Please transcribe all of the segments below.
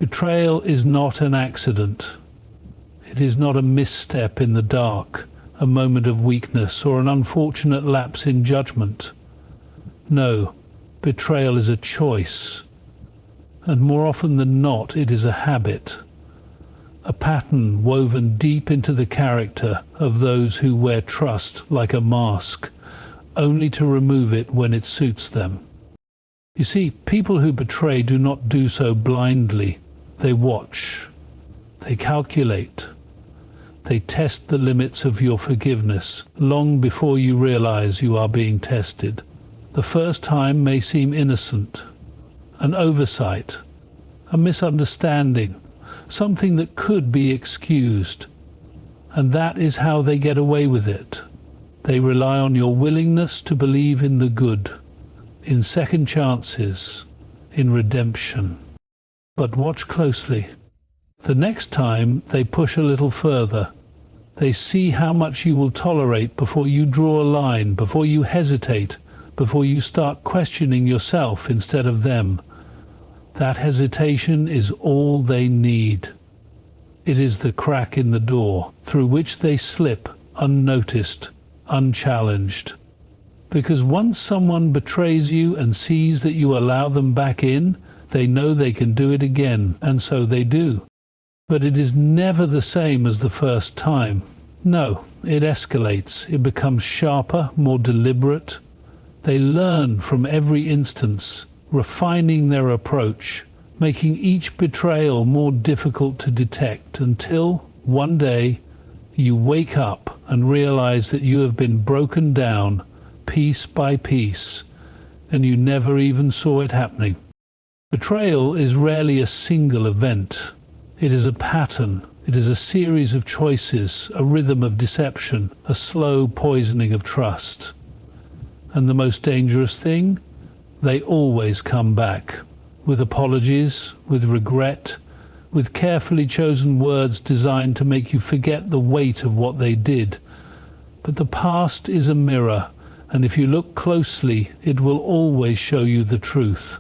Betrayal is not an accident. It is not a misstep in the dark, a moment of weakness, or an unfortunate lapse in judgment. No, betrayal is a choice. And more often than not, it is a habit. A pattern woven deep into the character of those who wear trust like a mask, only to remove it when it suits them. You see, people who betray do not do so blindly. They watch. They calculate. They test the limits of your forgiveness long before you realize you are being tested. The first time may seem innocent, an oversight, a misunderstanding, something that could be excused. And that is how they get away with it. They rely on your willingness to believe in the good, in second chances, in redemption. But watch closely. The next time they push a little further. They see how much you will tolerate before you draw a line, before you hesitate, before you start questioning yourself instead of them. That hesitation is all they need. It is the crack in the door through which they slip unnoticed, unchallenged. Because once someone betrays you and sees that you allow them back in, they know they can do it again, and so they do. But it is never the same as the first time. No, it escalates. It becomes sharper, more deliberate. They learn from every instance, refining their approach, making each betrayal more difficult to detect until, one day, you wake up and realize that you have been broken down piece by piece, and you never even saw it happening. Betrayal is rarely a single event. It is a pattern. It is a series of choices, a rhythm of deception, a slow poisoning of trust. And the most dangerous thing? They always come back, with apologies, with regret, with carefully chosen words designed to make you forget the weight of what they did. But the past is a mirror, and if you look closely, it will always show you the truth.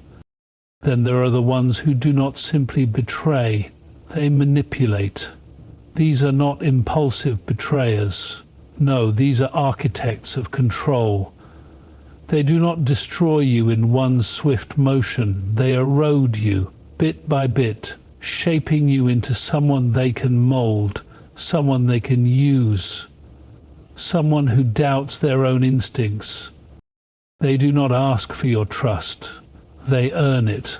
Then there are the ones who do not simply betray, they manipulate. These are not impulsive betrayers. No, these are architects of control. They do not destroy you in one swift motion. They erode you, bit by bit, shaping you into someone they can mold, someone they can use, someone who doubts their own instincts. They do not ask for your trust. They earn it.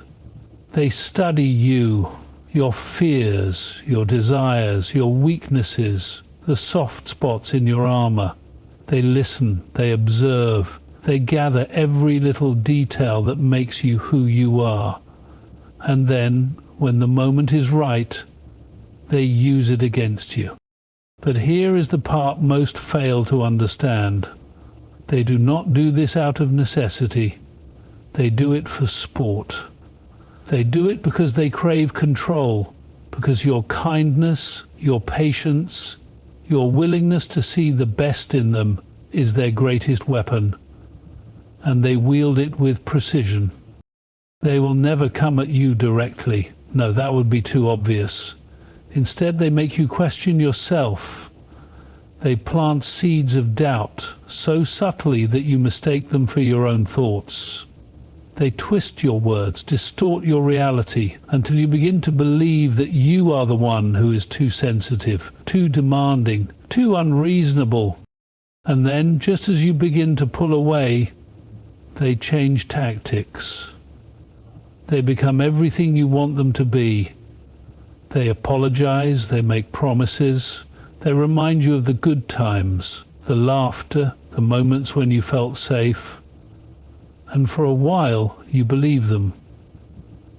They study you, your fears, your desires, your weaknesses, the soft spots in your armor. They listen, they observe, they gather every little detail that makes you who you are. And then, when the moment is right, they use it against you. But here is the part most fail to understand. They do not do this out of necessity. They do it for sport. They do it because they crave control, because your kindness, your patience, your willingness to see the best in them is their greatest weapon. And they wield it with precision. They will never come at you directly. No, that would be too obvious. Instead, they make you question yourself. They plant seeds of doubt so subtly that you mistake them for your own thoughts. They twist your words, distort your reality, until you begin to believe that you are the one who is too sensitive, too demanding, too unreasonable. And then, just as you begin to pull away, they change tactics. They become everything you want them to be. They apologize, they make promises, they remind you of the good times, the laughter, the moments when you felt safe. And for a while, you believe them.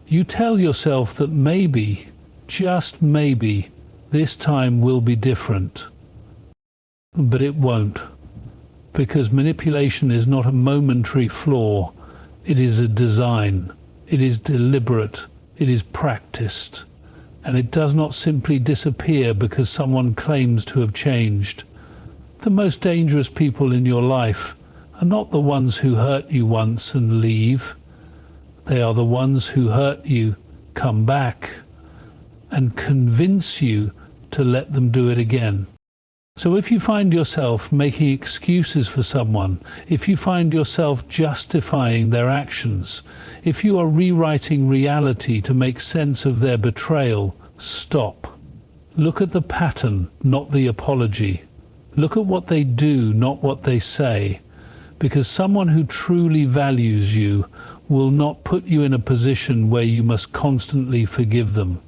You tell yourself that maybe, just maybe, this time will be different. But it won't. Because manipulation is not a momentary flaw. It is a design. It is deliberate. It is practiced. And it does not simply disappear because someone claims to have changed. The most dangerous people in your life are not the ones who hurt you once and leave. They are the ones who hurt you, come back, and convince you to let them do it again. So if you find yourself making excuses for someone, if you find yourself justifying their actions, if you are rewriting reality to make sense of their betrayal, stop. Look at the pattern, not the apology. Look at what they do, not what they say. Because someone who truly values you will not put you in a position where you must constantly forgive them.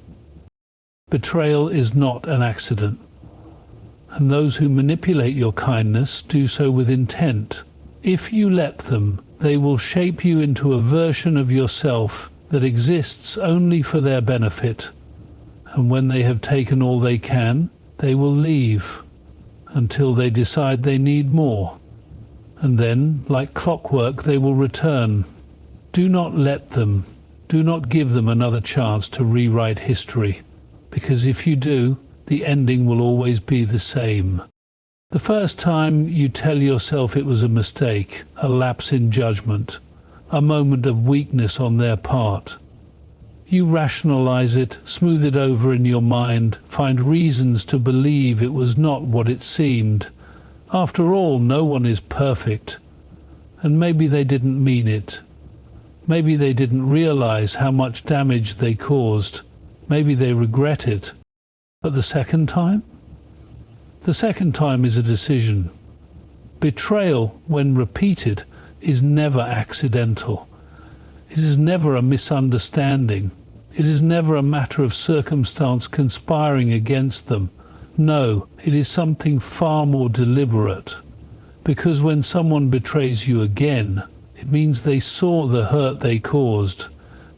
Betrayal is not an accident. And those who manipulate your kindness do so with intent. If you let them, they will shape you into a version of yourself that exists only for their benefit. And when they have taken all they can, they will leave until they decide they need more. And then, like clockwork, they will return. Do not let them. Do not give them another chance to rewrite history. Because if you do, the ending will always be the same. The first time you tell yourself it was a mistake, a lapse in judgment, a moment of weakness on their part. You rationalize it, smooth it over in your mind, find reasons to believe it was not what it seemed. After all, no one is perfect. And maybe they didn't mean it. Maybe they didn't realize how much damage they caused. Maybe they regret it. But the second time? The second time is a decision. Betrayal, when repeated, is never accidental. It is never a misunderstanding. It is never a matter of circumstance conspiring against them. No, it is something far more deliberate. Because when someone betrays you again, it means they saw the hurt they caused,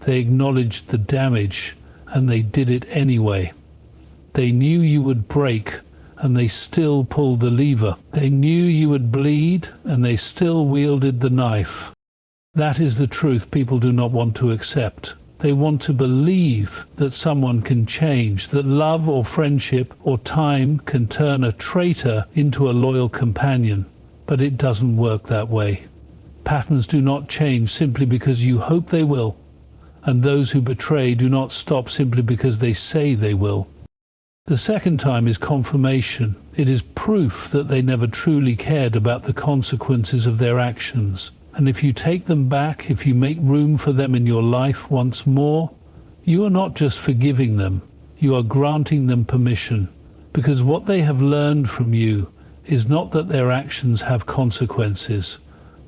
they acknowledged the damage, and they did it anyway. They knew you would break, and they still pulled the lever. They knew you would bleed, and they still wielded the knife. That is the truth people do not want to accept. They want to believe that someone can change, that love or friendship or time can turn a traitor into a loyal companion. But it doesn't work that way. Patterns do not change simply because you hope they will, and those who betray do not stop simply because they say they will. The second time is confirmation. It is proof that they never truly cared about the consequences of their actions. And if you take them back, if you make room for them in your life once more, you are not just forgiving them, you are granting them permission. Because what they have learned from you is not that their actions have consequences,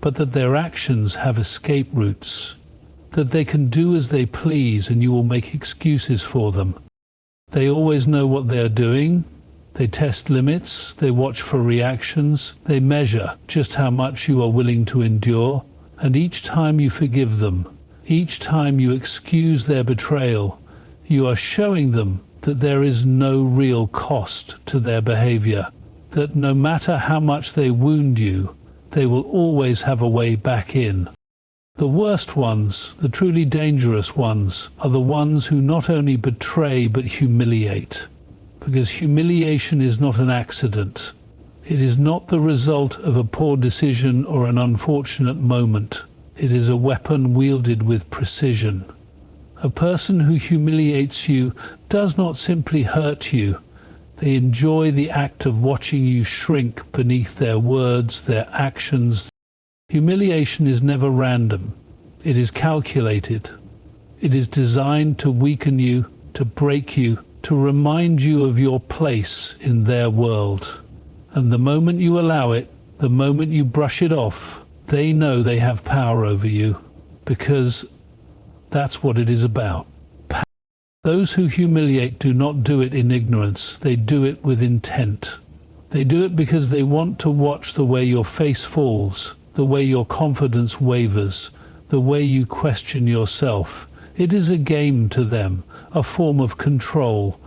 but that their actions have escape routes. That they can do as they please and you will make excuses for them. They always know what they are doing. They test limits, they watch for reactions, they measure just how much you are willing to endure, and each time you forgive them, each time you excuse their betrayal, you are showing them that there is no real cost to their behavior, that no matter how much they wound you, they will always have a way back in. The worst ones, the truly dangerous ones, are the ones who not only betray but humiliate. Because humiliation is not an accident. It is not the result of a poor decision or an unfortunate moment. It is a weapon wielded with precision. A person who humiliates you does not simply hurt you. They enjoy the act of watching you shrink beneath their words, their actions. Humiliation is never random. It is calculated. It is designed to weaken you, to break you, to remind you of your place in their world. And the moment you allow it, the moment you brush it off, they know they have power over you, because that's what it is about. Those who humiliate do not do it in ignorance, they do it with intent. They do it because they want to watch the way your face falls, the way your confidence wavers, the way you question yourself. It is a game to them, a form of control.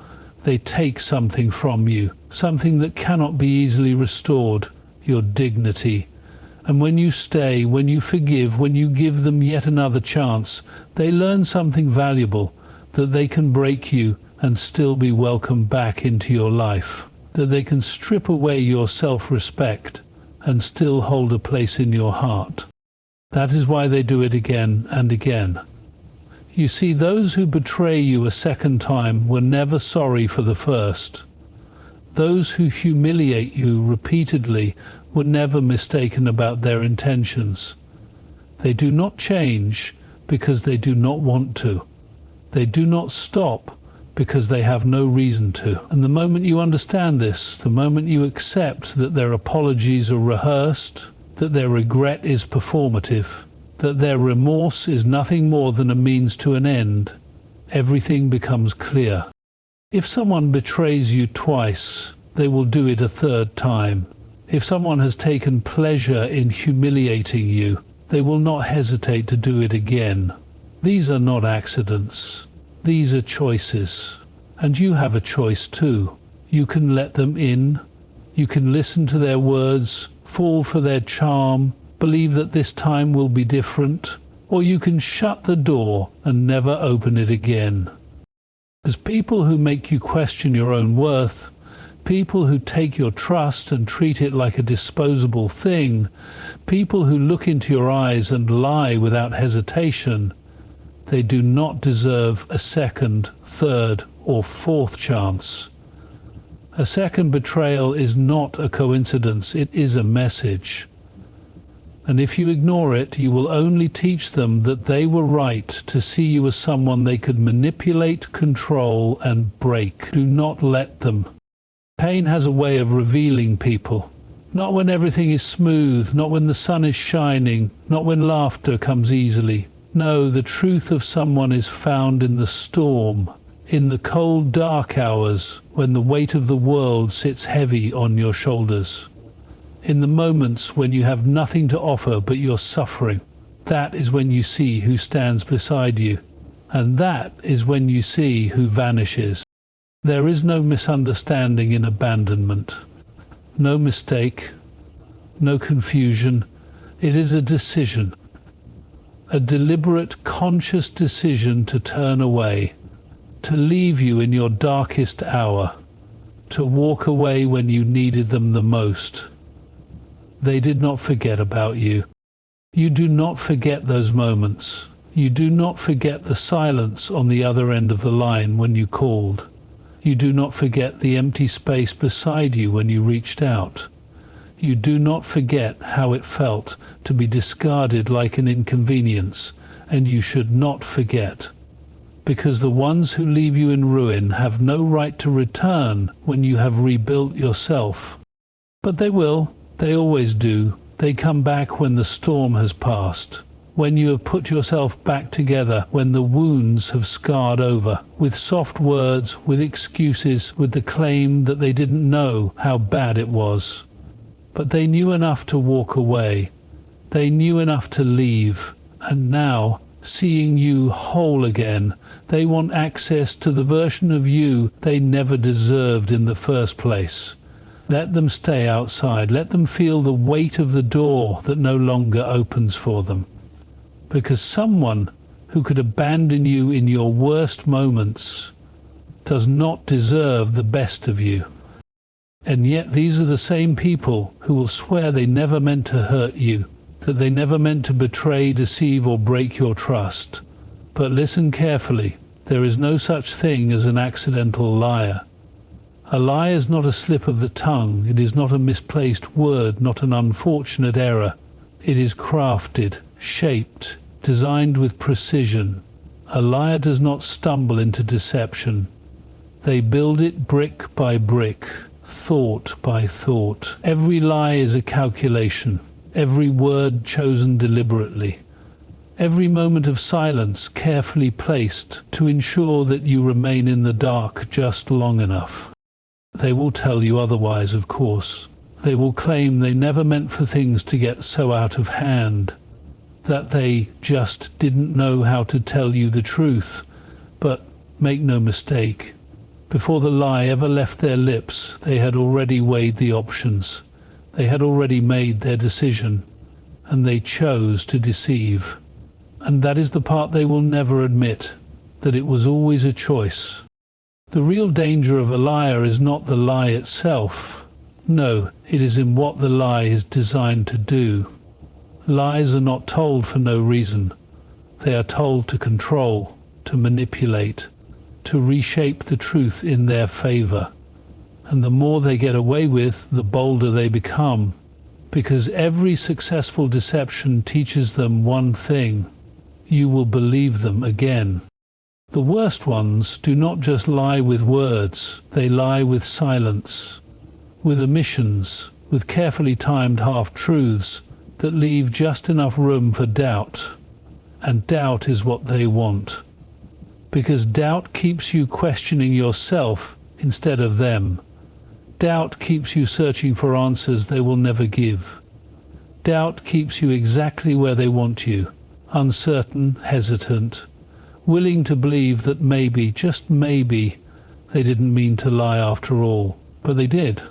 They take something from you, something that cannot be easily restored, your dignity. And when you stay, when you forgive, when you give them yet another chance, they learn something valuable, that they can break you and still be welcomed back into your life, that they can strip away your self-respect and still hold a place in your heart. That is why they do it again and again. You see, those who betray you a second time were never sorry for the first. Those who humiliate you repeatedly were never mistaken about their intentions. They do not change because they do not want to. They do not stop because they have no reason to. And the moment you understand this, the moment you accept that their apologies are rehearsed, that their regret is performative, that their remorse is nothing more than a means to an end, everything becomes clear. If someone betrays you twice, they will do it a third time. If someone has taken pleasure in humiliating you, they will not hesitate to do it again. These are not accidents. These are choices. And you have a choice too. You can let them in. You can listen to their words, fall for their charm, believe that this time will be different, or you can shut the door and never open it again. As people who make you question your own worth, people who take your trust and treat it like a disposable thing, people who look into your eyes and lie without hesitation, they do not deserve a second, third, or fourth chance. A second betrayal is not a coincidence, it is a message. And if you ignore it, you will only teach them that they were right to see you as someone they could manipulate, control, and break. Do not let them. Pain has a way of revealing people. Not when everything is smooth, not when the sun is shining, not when laughter comes easily. No, the truth of someone is found in the storm, in the cold, dark hours when the weight of the world sits heavy on your shoulders. In the moments when you have nothing to offer but your suffering. That is when you see who stands beside you. And that is when you see who vanishes. There is no misunderstanding in abandonment. No mistake. No confusion. It is a decision. A deliberate, conscious decision to turn away. To leave you in your darkest hour. To walk away when you needed them the most. They did not forget about you. You do not forget those moments. You do not forget the silence on the other end of the line when you called. You do not forget the empty space beside you when you reached out. You do not forget how it felt to be discarded like an inconvenience, and you should not forget. Because the ones who leave you in ruin have no right to return when you have rebuilt yourself. But they will. They always do. They come back when the storm has passed, when you have put yourself back together, when the wounds have scarred over, with soft words, with excuses, with the claim that they didn't know how bad it was. But they knew enough to walk away. They knew enough to leave. And now, seeing you whole again, they want access to the version of you they never deserved in the first place. Let them stay outside. Let them feel the weight of the door that no longer opens for them. Because someone who could abandon you in your worst moments does not deserve the best of you. And yet these are the same people who will swear they never meant to hurt you, that they never meant to betray, deceive, or break your trust. But listen carefully. There is no such thing as an accidental liar. A lie is not a slip of the tongue. It is not a misplaced word, not an unfortunate error. It is crafted, shaped, designed with precision. A liar does not stumble into deception. They build it brick by brick, thought by thought. Every lie is a calculation, every word chosen deliberately. Every moment of silence carefully placed to ensure that you remain in the dark just long enough. They will tell you otherwise, of course. They will claim they never meant for things to get so out of hand, that they just didn't know how to tell you the truth. But make no mistake, before the lie ever left their lips, they had already weighed the options. They had already made their decision, and they chose to deceive. And that is the part they will never admit, that it was always a choice. The real danger of a liar is not the lie itself. No, it is in what the lie is designed to do. Lies are not told for no reason. They are told to control. to manipulate, to reshape the truth in their favor. And the more they get away with, the bolder they become, because every successful deception teaches them one thing: you will believe them again. The worst ones do not just lie with words, they lie with silence, with omissions, with carefully timed half-truths that leave just enough room for doubt. And doubt is what they want, because doubt keeps you questioning yourself instead of them. Doubt keeps you searching for answers they will never give. Doubt keeps you exactly where they want you, uncertain, hesitant, willing to believe that maybe, just maybe, they didn't mean to lie after all, but they did.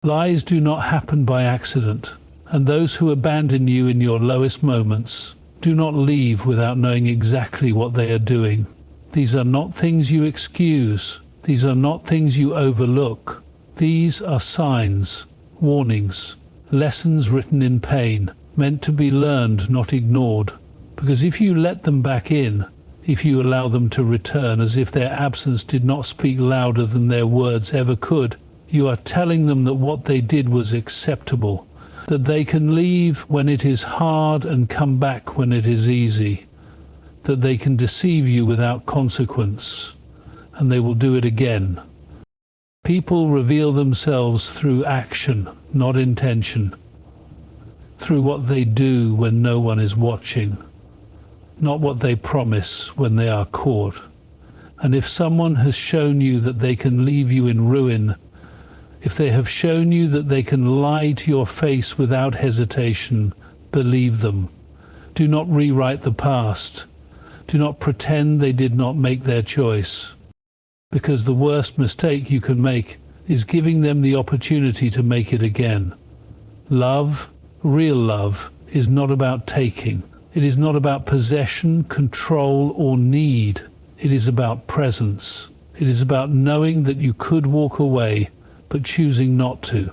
Lies do not happen by accident, and those who abandon you in your lowest moments do not leave without knowing exactly what they are doing. These are not things you excuse. These are not things you overlook. These are signs, warnings, lessons written in pain, meant to be learned, not ignored. Because if you let them back in, if you allow them to return as if their absence did not speak louder than their words ever could, you are telling them that what they did was acceptable, that they can leave when it is hard and come back when it is easy, that they can deceive you without consequence, and they will do it again. People reveal themselves through action, not intention, through what they do when no one is watching, not what they promise when they are caught. And if someone has shown you that they can leave you in ruin, if they have shown you that they can lie to your face without hesitation, believe them. Do not rewrite the past. Do not pretend they did not make their choice. Because the worst mistake you can make is giving them the opportunity to make it again. Love, real love, is not about taking. It is not about possession, control, or need. It is about presence. It is about knowing that you could walk away, but choosing not to.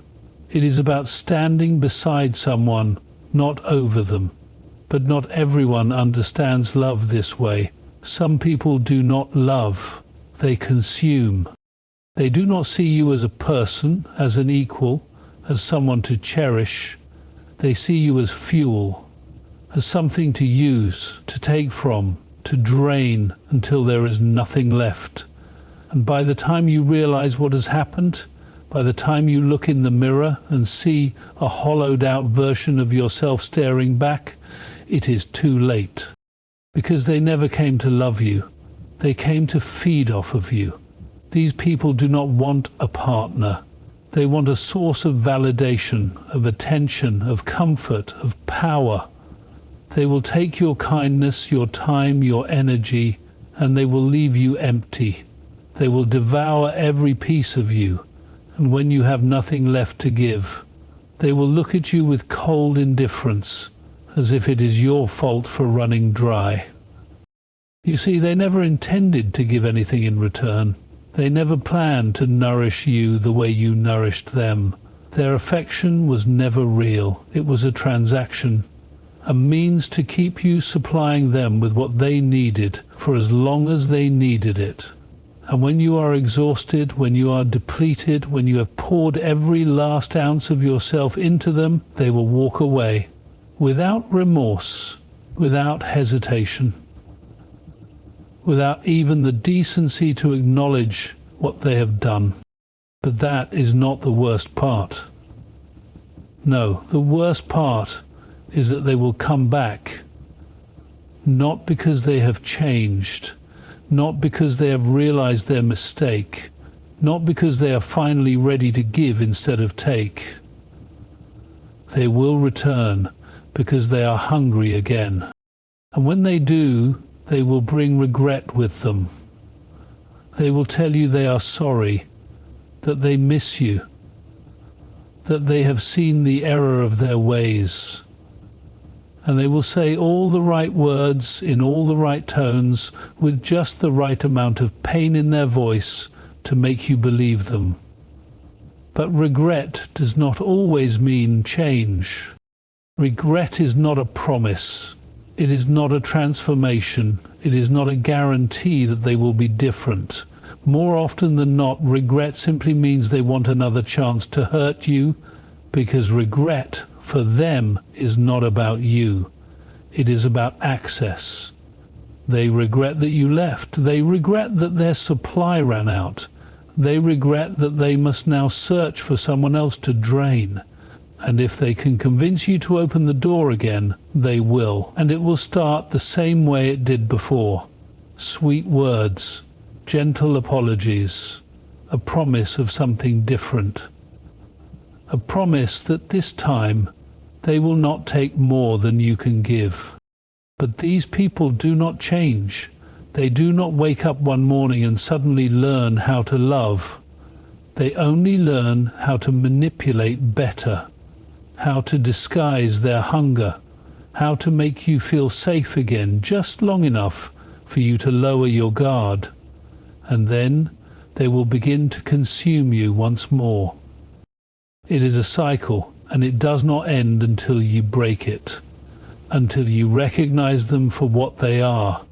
It is about standing beside someone, not over them. But not everyone understands love this way. Some people do not love. They consume. They do not see you as a person, as an equal, as someone to cherish. They see you as fuel, as something to use, to take from, to drain until there is nothing left. And by the time you realize what has happened, by the time you look in the mirror and see a hollowed out version of yourself staring back, it is too late. Because they never came to love you. They came to feed off of you. These people do not want a partner. They want a source of validation, of attention, of comfort, of power. They will take your kindness, your time, your energy, and they will leave you empty. They will devour every piece of you. And when you have nothing left to give, they will look at you with cold indifference, as if it is your fault for running dry. You see, they never intended to give anything in return. They never planned to nourish you the way you nourished them. Their affection was never real. It was a transaction, a means to keep you supplying them with what they needed for as long as they needed it. And when you are exhausted, when you are depleted, when you have poured every last ounce of yourself into them, they will walk away, without remorse, without hesitation, without even the decency to acknowledge what they have done. But that is not the worst part. No, the worst part is that they will come back, not because they have changed, not because they have realized their mistake, not because they are finally ready to give instead of take. They will return because they are hungry again. And when they do, they will bring regret with them. They will tell you they are sorry, that they miss you, that they have seen the error of their ways. And they will say all the right words in all the right tones with just the right amount of pain in their voice to make you believe them. But regret does not always mean change. Regret is not a promise. It is not a transformation. It is not a guarantee that they will be different. More often than not, regret simply means they want another chance to hurt you, because regret for them is not about you. It is about access. They regret that you left. They regret that their supply ran out. They regret that they must now search for someone else to drain. And if they can convince you to open the door again, they will. And it will start the same way it did before. Sweet words, gentle apologies, a promise of something different. A promise that this time they will not take more than you can give. But these people do not change. They do not wake up one morning and suddenly learn how to love. They only learn how to manipulate better, how to disguise their hunger, how to make you feel safe again just long enough for you to lower your guard. And then they will begin to consume you once more. It is a cycle, and it does not end until you break it. Until you recognize them for what they are.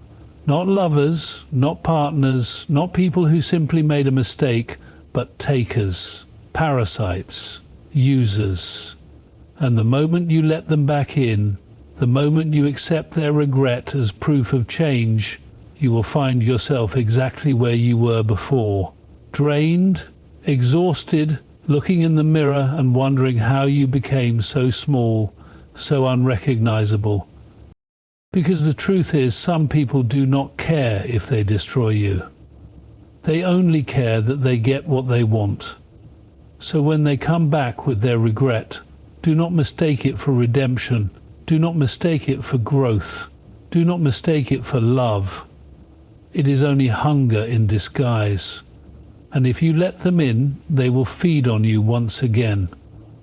Not lovers, not partners, not people who simply made a mistake, but takers, parasites, users. And the moment you let them back in, the moment you accept their regret as proof of change, you will find yourself exactly where you were before. Drained, exhausted, looking in the mirror and wondering how you became so small, so unrecognizable. Because the truth is, some people do not care if they destroy you. They only care that they get what they want. So when they come back with their regret, do not mistake it for redemption. Do not mistake it for growth. Do not mistake it for love. It is only hunger in disguise. And if you let them in, they will feed on you once again.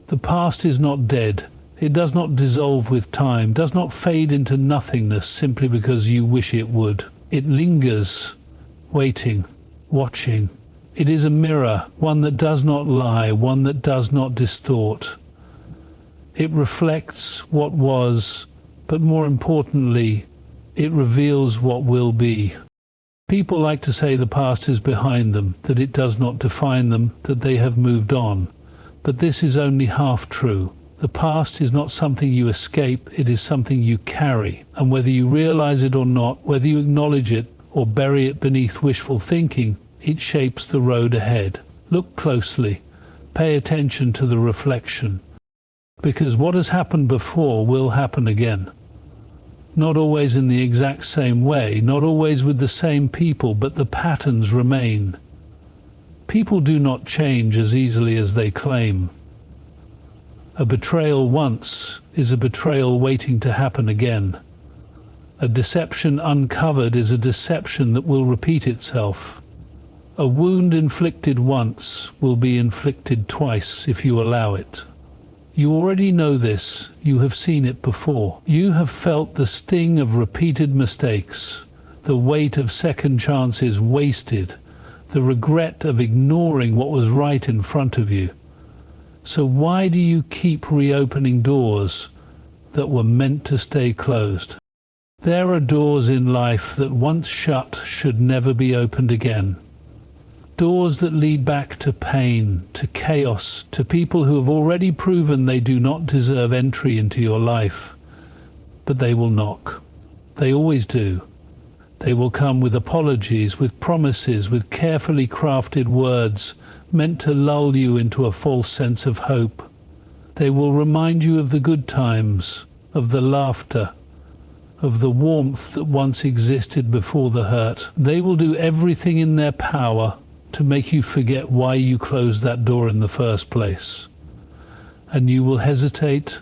The past is not dead. It does not dissolve with time, does not fade into nothingness simply because you wish it would. It lingers, waiting, watching. It is a mirror, one that does not lie, one that does not distort. It reflects what was, but more importantly, it reveals what will be. People like to say the past is behind them, that it does not define them, that they have moved on. But this is only half true. The past is not something you escape, it is something you carry. And whether you realize it or not, whether you acknowledge it or bury it beneath wishful thinking, it shapes the road ahead. Look closely. Pay attention to the reflection. Because what has happened before will happen again. Not always in the exact same way, not always with the same people, but the patterns remain. People do not change as easily as they claim. A betrayal once is a betrayal waiting to happen again. A deception uncovered is a deception that will repeat itself. A wound inflicted once will be inflicted twice if you allow it. You already know this, you have seen it before. You have felt the sting of repeated mistakes, the weight of second chances wasted, the regret of ignoring what was right in front of you. So why do you keep reopening doors that were meant to stay closed? There are doors in life that once shut should never be opened again. Doors that lead back to pain, to chaos, to people who have already proven they do not deserve entry into your life. But they will knock. They always do. They will come with apologies, with promises, with carefully crafted words meant to lull you into a false sense of hope. They will remind you of the good times, of the laughter, of the warmth that once existed before the hurt. They will do everything in their power to make you forget why you closed that door in the first place. And you will hesitate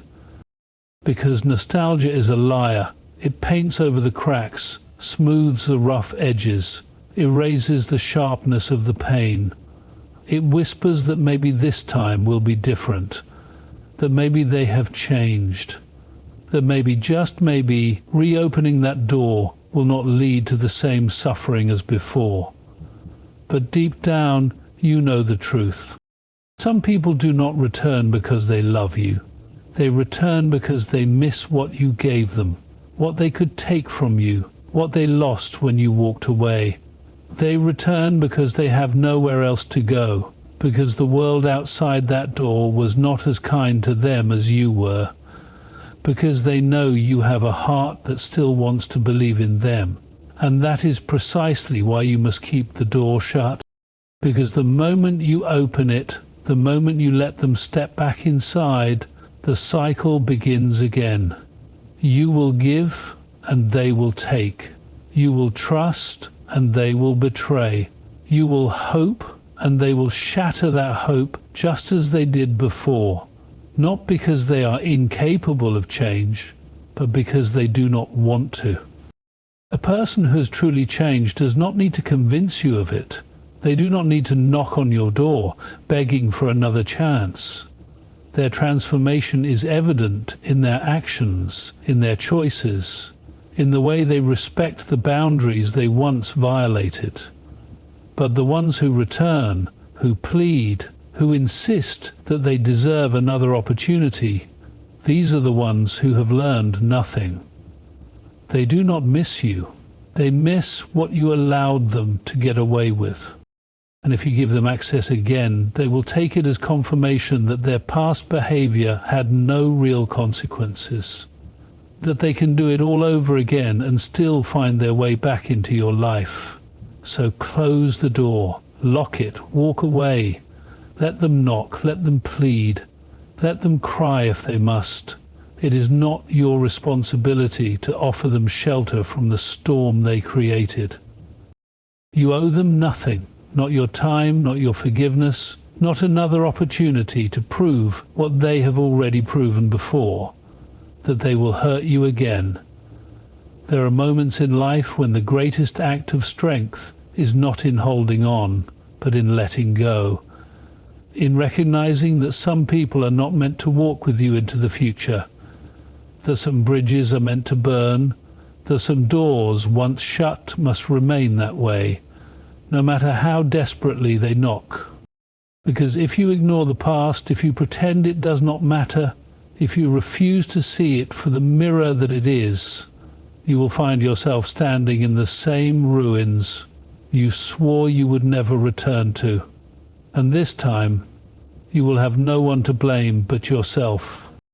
because nostalgia is a liar. It paints over the cracks, smooths the rough edges, erases the sharpness of the pain. It whispers that maybe this time will be different, that maybe they have changed, that maybe, just maybe, reopening that door will not lead to the same suffering as before. But deep down, you know the truth. Some people do not return because they love you. They return because they miss what you gave them, what they could take from you, what they lost when you walked away. They return because they have nowhere else to go, because the world outside that door was not as kind to them as you were, because they know you have a heart that still wants to believe in them. And that is precisely why you must keep the door shut, because the moment you open it, the moment you let them step back inside, the cycle begins again. You will give and they will take. You will trust and they will betray. You will hope and they will shatter that hope just as they did before, not because they are incapable of change, but because they do not want to. A person who has truly changed does not need to convince you of it. They do not need to knock on your door, begging for another chance. Their transformation is evident in their actions, in their choices, in the way they respect the boundaries they once violated. But the ones who return, who plead, who insist that they deserve another opportunity, these are the ones who have learned nothing. They do not miss you. They miss what you allowed them to get away with. And if you give them access again, they will take it as confirmation that their past behavior had no real consequences, that they can do it all over again and still find their way back into your life. So close the door, lock it, walk away. Let them knock, let them plead, let them cry if they must. It is not your responsibility to offer them shelter from the storm they created. You owe them nothing. Not your time, not your forgiveness, not another opportunity to prove what they have already proven before, that they will hurt you again. There are moments in life when the greatest act of strength is not in holding on, but in letting go, in recognizing that some people are not meant to walk with you into the future, that some bridges are meant to burn, that some doors once shut must remain that way, no matter how desperately they knock. Because if you ignore the past, if you pretend it does not matter, if you refuse to see it for the mirror that it is, you will find yourself standing in the same ruins you swore you would never return to. And this time, you will have no one to blame but yourself.